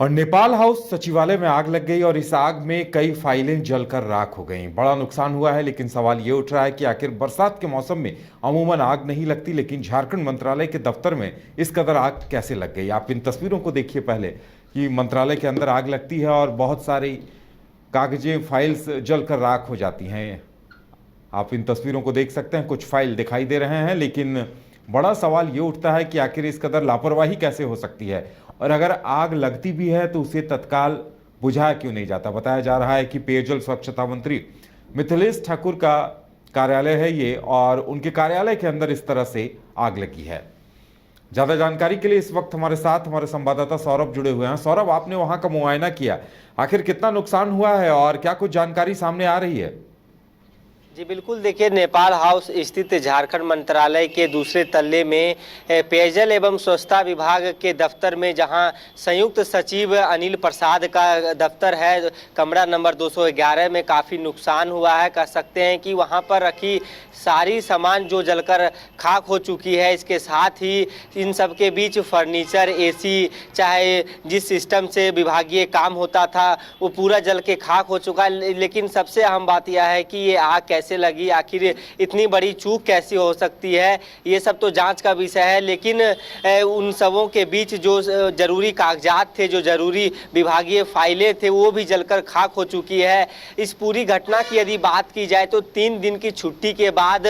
और नेपाल हाउस सचिवालय में आग लग गई और इस आग में कई फाइलें जलकर राख हो गईं। बड़ा नुकसान हुआ है, लेकिन सवाल ये उठ रहा है कि आखिर बरसात के मौसम में अमूमन आग नहीं लगती, लेकिन झारखंड मंत्रालय के दफ्तर में इस कदर आग कैसे लग गई। आप इन तस्वीरों को देखिए पहले कि मंत्रालय के अंदर आग लगती है और बहुत सारी कागजें, फाइल्स जलकर राख हो जाती हैं। आप इन तस्वीरों को देख सकते हैं, कुछ फाइल दिखाई दे रहे हैं, लेकिन बड़ा सवाल ये उठता है कि आखिर इस कदर लापरवाही कैसे हो सकती है, और अगर आग लगती भी है तो उसे तत्काल बुझाया क्यों नहीं जाता। बताया जा रहा है कि पेयजल स्वच्छता मंत्री मिथिलेश ठाकुर का कार्यालय है ये, और उनके कार्यालय के अंदर इस तरह से आग लगी है। ज्यादा जानकारी के लिए इस वक्त हमारे साथ हमारे संवाददाता सौरभ जुड़े हुए हैं। सौरभ, आपने वहां का मुआयना किया, आखिर कितना नुकसान हुआ है और क्या कुछ जानकारी सामने आ रही है? जी बिल्कुल, देखिए नेपाल हाउस स्थित झारखंड मंत्रालय के दूसरे तल्ले में पेयजल एवं स्वच्छता विभाग के दफ्तर में, जहां संयुक्त सचिव अनिल प्रसाद का दफ्तर है, कमरा नंबर 211 में काफ़ी नुकसान हुआ है। कह सकते हैं कि वहां पर रखी सारी सामान जो जलकर खाक हो चुकी है। इसके साथ ही इन सब के बीच फर्नीचर, एसी, चाहे जिस सिस्टम से विभागीय काम होता था वो पूरा जल के खाक हो चुका है। लेकिन सबसे अहम बात यह है कि ये आग कैसे लगी, आखिर इतनी बड़ी चूक कैसी हो सकती है, ये सब तो जांच का विषय है। लेकिन उन सबों के बीच जो जरूरी कागजात थे, जो जरूरी विभागीय फाइलें थे, वो भी जलकर खाक हो चुकी है। इस पूरी घटना की यदि बात की जाए तो 3 दिन की छुट्टी के बाद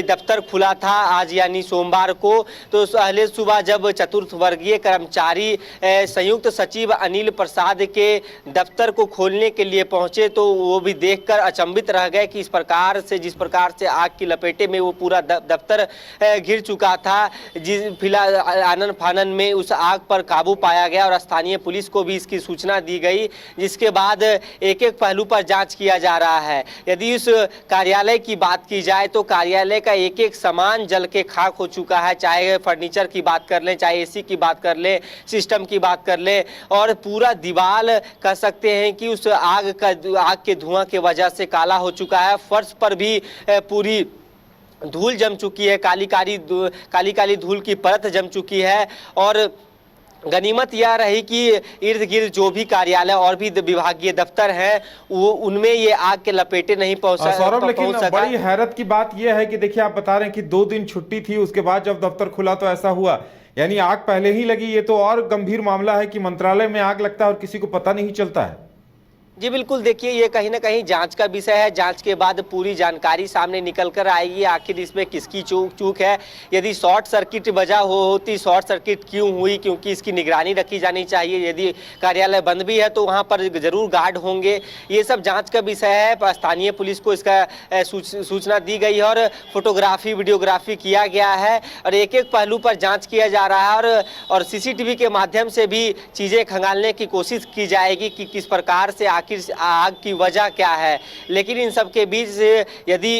दफ्तर खुला था आज यानी सोमवार को। तो पहले सुबह जब चतुर्थ वर्गीय कर्मचारी संयुक्त सचिव अनिल प्रसाद के दफ्तर को खोलने के लिए पहुंचे तो वो भी देखकर अचंभित रह गए कि जिस प्रकार से आग की लपेटे में वो पूरा दफ्तर घिर चुका था। फिलहाल आनन फानन में उस आग पर काबू पाया गया और स्थानीय पुलिस को भी इसकी सूचना दी गई, जिसके बाद एक एक पहलू पर जांच किया जा रहा है। यदि उस कार्यालय की बात की जाए तो कार्यालय का एक एक सामान जल के खाक हो चुका है, चाहे फर्नीचर की बात कर लें, चाहे एसी की बात कर लें, सिस्टम की बात कर लें, और पूरा दीवार कह सकते हैं कि उस आग के धुआं की वजह से काला हो चुका है। फर्श पर भी पूरी धूल जम चुकी है, काली काली धूल की परत जम चुकी है। और गनीमत यह रही कि इर्द गिर्द जो भी कार्यालय और भी विभागीय दफ्तर हैं वो उनमें ये आग के लपेटे नहीं पहुंच सौरभ, लेकिन बड़ी हैरत की बात यह है कि देखिए, आप बता रहे हैं कि 2 दिन छुट्टी थी, उसके बाद जब दफ्तर खुला तो ऐसा हुआ, यानी आग पहले ही लगी। ये तो और गंभीर मामला है कि मंत्रालय में आग लगता है और किसी को पता नहीं चलता है। जी बिल्कुल, देखिए ये कहीं ना कहीं जांच का विषय है। जांच के बाद पूरी जानकारी सामने निकल कर आएगी, आखिर इसमें किसकी चूक है। यदि शॉर्ट सर्किट वजह होती, शॉर्ट सर्किट क्यों हुई, क्योंकि इसकी निगरानी रखी जानी चाहिए। यदि कार्यालय बंद भी है तो वहां पर जरूर गार्ड होंगे। ये सब जांच का विषय है। स्थानीय पुलिस को इसका सूचना दी गई है और फोटोग्राफी, वीडियोग्राफी किया गया है और एक एक पहलू पर जाँच किया जा रहा है और CCTV के माध्यम से भी चीज़ें खंगालने की कोशिश की जाएगी कि किस प्रकार से आग की वजह क्या है। लेकिन इन सब के बीच यदि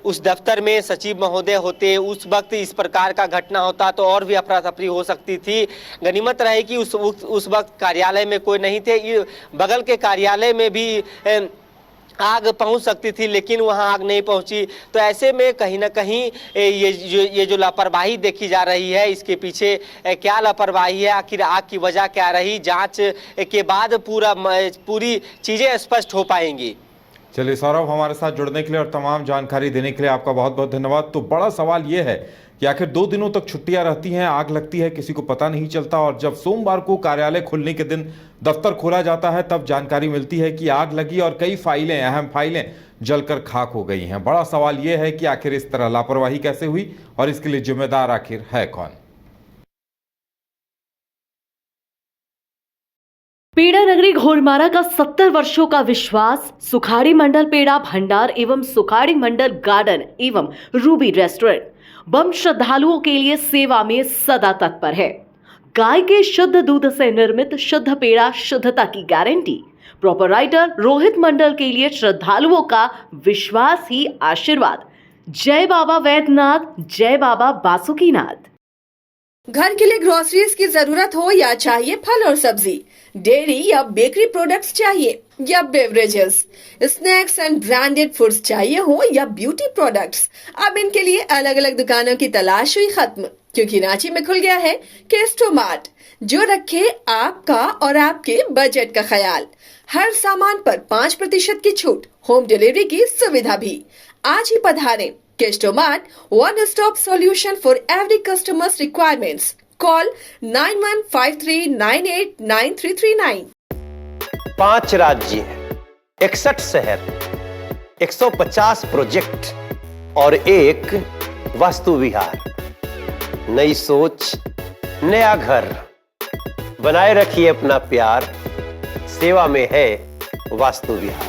उस दफ्तर में सचिव महोदय होते, उस वक्त इस प्रकार का घटना होता तो और भी अफरा तफरी हो सकती थी। गनीमत रहे कि उस वक्त कार्यालय में कोई नहीं थे। बगल के कार्यालय में भी आग पहुंच सकती थी, लेकिन वहां आग नहीं पहुंची। तो ऐसे में कहीं ना कहीं ये जो लापरवाही देखी जा रही है, इसके पीछे क्या लापरवाही है, आखिर आग की वजह क्या रही, जांच के बाद पूरी चीजें स्पष्ट हो पाएंगी। चलिए सौरभ, हमारे साथ जुड़ने के लिए और तमाम जानकारी देने के लिए आपका बहुत बहुत धन्यवाद। तो बड़ा सवाल यह है कि आखिर 2 दिनों तक छुट्टियां रहती हैं, आग लगती है, किसी को पता नहीं चलता, और जब सोमवार को कार्यालय खुलने के दिन दफ्तर खोला जाता है तब जानकारी मिलती है कि आग लगी और कई फाइलें, अहम फाइलें जलकर खाक हो गई हैं। बड़ा सवाल यह है कि आखिर इस तरह लापरवाही कैसे हुई और इसके लिए जिम्मेदार आखिर है कौन। पेड़ा नगरी घोड़मारा का 70 वर्षों का विश्वास सुखाड़ी मंडल पेड़ा भंडार एवं सुखाड़ी मंडल गार्डन एवं रूबी रेस्टोरेंट बम श्रद्धालुओं के लिए सेवा में सदा तत्पर है। गाय के शुद्ध दूध से निर्मित शुद्ध पेड़ा, शुद्धता की गारंटी। प्रोपराइटर रोहित मंडल के लिए श्रद्धालुओं का विश्वास ही आशीर्वाद। जय बाबा वैद्यनाथ, जय बाबा बासुकीनाथ। घर के लिए ग्रोसरीज की जरूरत हो या चाहिए फल और सब्जी, डेयरी या बेकरी प्रोडक्ट्स चाहिए या beverages, snacks and branded foods चाहिए हो या ब्यूटी प्रोडक्ट्स, अब इनके लिए अलग अलग दुकानों की तलाश हुई खत्म। क्योंकि रांची में खुल गया है केस्टोमार्ट, जो रखे आपका और आपके बजट का ख्याल। हर सामान पर 5% की छूट, होम डिलीवरी की सुविधा भी। आज ही पधारें केस्टोमार्ट, one stop solution for every customers requirements. Call 9153989339। 5 राज्य, 61 शहर, 150 प्रोजेक्ट और एक वास्तु विहार। नई सोच, नया घर। बनाए रखिए अपना प्यार, सेवा में है वास्तु विहार।